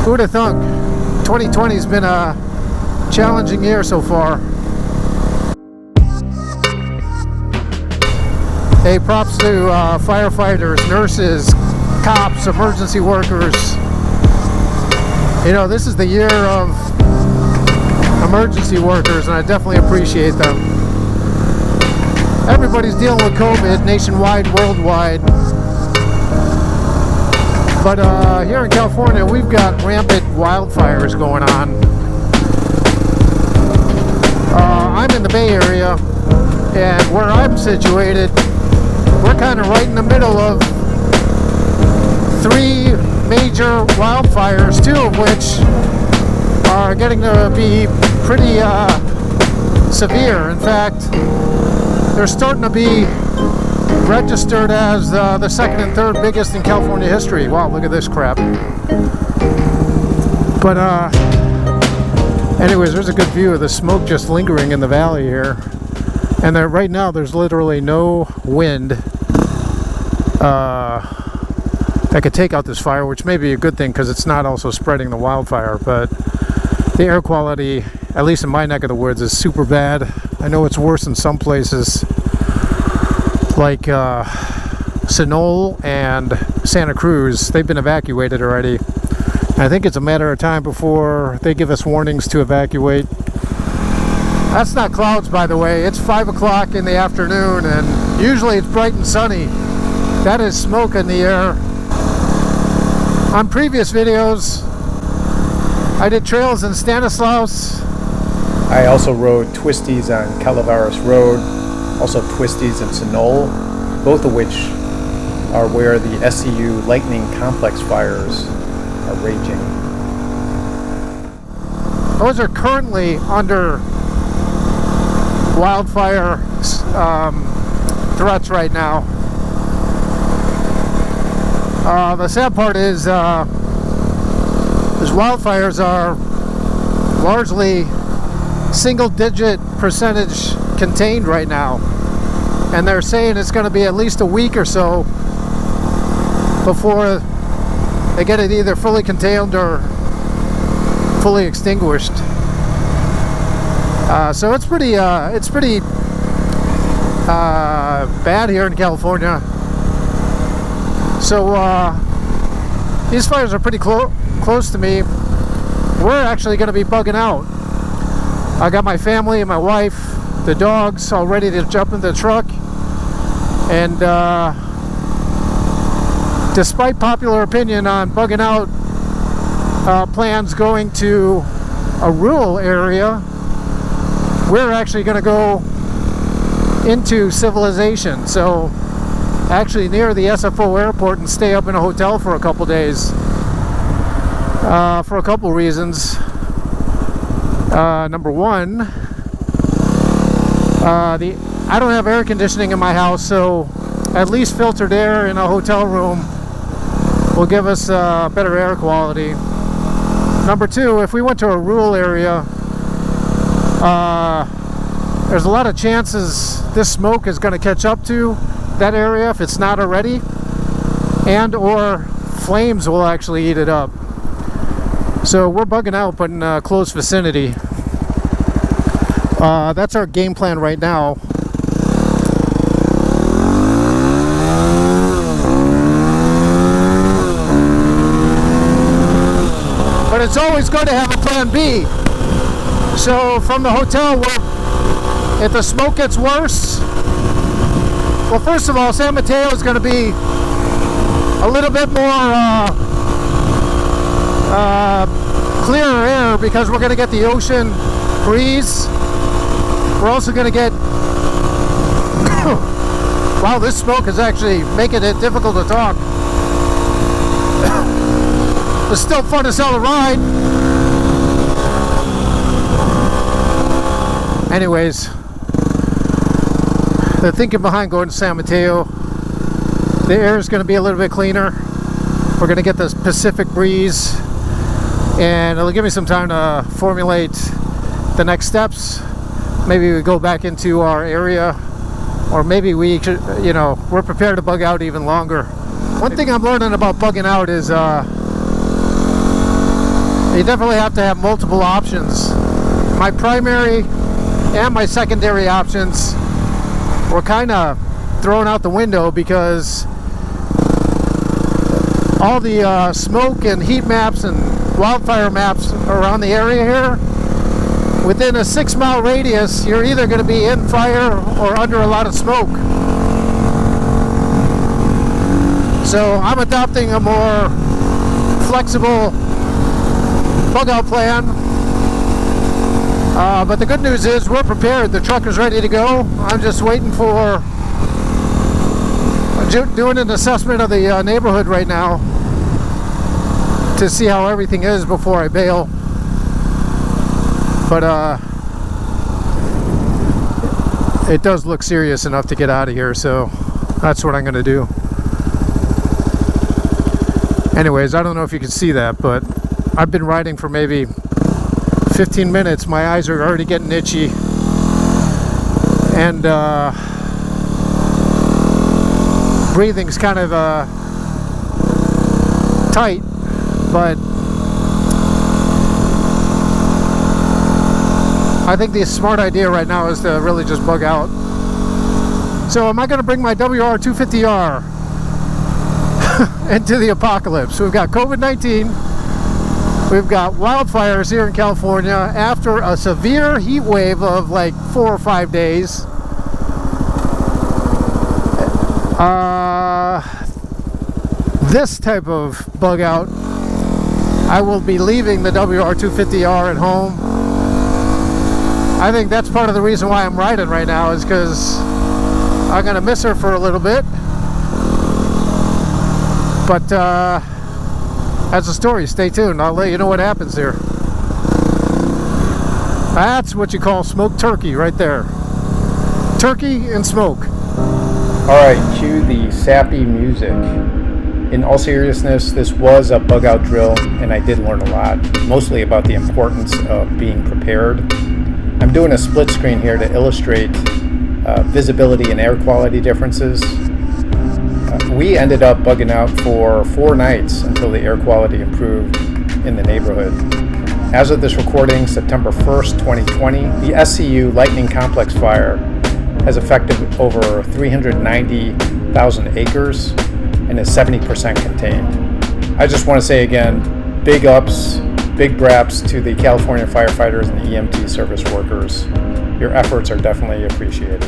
Who'd have thunk? 2020's been a challenging year so far. Hey, props to firefighters, nurses, cops, emergency workers. You know, this is the year of emergency workers, and I definitely appreciate them. Everybody's dealing with COVID nationwide, worldwide. But here in California, we've got rampant wildfires going on. I'm in the Bay Area, and where I'm situated, we're kind of right in the middle of 3 major wildfires, 2 of which are getting to be pretty severe. In fact, they're starting to be registered as the 2nd and 3rd biggest in California history. Wow, look at this crap. But anyways, there's a good view of the smoke just lingering in the valley here. And right now there's literally no wind that could take out this fire, which may be a good thing because it's not also spreading the wildfire. But the air quality, at least in my neck of the woods, is super bad. I know it's worse in some places like Sonol and Santa Cruz. They've been evacuated already. And I think it's a matter of time before they give us warnings to evacuate. That's not clouds, by the way. It's 5 o'clock in the afternoon, and usually it's bright and sunny. That is smoke in the air. On previous videos, I did trails in Stanislaus. I also rode twisties on Calaveras Road, also twisties in Sonol, both of which are where the SCU Lightning Complex fires are raging. Those are currently under wildfire threats right now. The sad part is these wildfires are largely single-digit percentage contained right now, and they're saying it's going to be at least a week or so before they get it either fully contained or fully extinguished. So it's pretty bad here in California. So these fires are pretty close to me. We're actually going to be bugging out. I got my family and my wife, the dogs, all ready to jump in the truck. And despite popular opinion on bugging out plans going to a rural area, we're actually going to go into civilization. So actually near the SFO airport and stay up in a hotel for a couple days for a couple reasons. Number one, I don't have air conditioning in my house, so at least filtered air in a hotel room will give us better air quality. Number two, if we went to a rural area, there's a lot of chances this smoke is going to catch up to that area if it's not already, and or flames will actually eat it up. So we're bugging out but in a close vicinity. That's our game plan right now. But it's always good to have a plan B. So from the hotel, if the smoke gets worse, well, first of all, San Mateo is going to be a little bit more clearer air because we're going to get the ocean breeze. We're also going to get wow, this smoke is actually making it difficult to talk. It's still fun to sell a ride. Anyways, the thinking behind going to San Mateo, the air is going to be a little bit cleaner. We're going to get this Pacific breeze, and it'll give me some time to formulate the next steps. Maybe we go back into our area, or maybe we should, we're prepared to bug out even longer. One thing I'm learning about bugging out is You definitely have to have multiple options. My primary and my secondary options were kind of thrown out the window because all the smoke and heat maps and wildfire maps around the area here, within a 6-mile radius, you're either going to be in fire or under a lot of smoke. So I'm adopting a more flexible bug out plan. But the good news is we're prepared. The truck is ready to go. I'm just waiting for doing an assessment of the neighborhood right now to see how everything is before I bail. But it does look serious enough to get out of here, so that's what I'm going to do. Anyways, I don't know if you can see that, but I've been riding for maybe 15 minutes. My eyes are already getting itchy, and breathing's kind of tight, but I think the smart idea right now is to really just bug out. So am I going to bring my WR250R into the apocalypse? We've got COVID-19, we've got wildfires here in California after a severe heat wave of like 4 or 5 days. This type of bug out, I will be leaving the WR250R at home. I think that's part of the reason why I'm riding right now, is because I'm going to miss her for a little bit. But that's a story. Stay tuned. I'll let you know what happens here. That's what you call smoked turkey right there. Turkey and smoke. Alright, cue the sappy music. In all seriousness, this was a bug out drill, and I did learn a lot, mostly about the importance of being prepared. I'm doing a split screen here to illustrate visibility and air quality differences. We ended up bugging out for 4 nights until the air quality improved in the neighborhood. As of this recording, September 1st, 2020, the SCU Lightning Complex fire has affected over 390,000 acres and is 70% contained. I just want to say again, big ups, big braps to the California firefighters and the EMT service workers. Your efforts are definitely appreciated.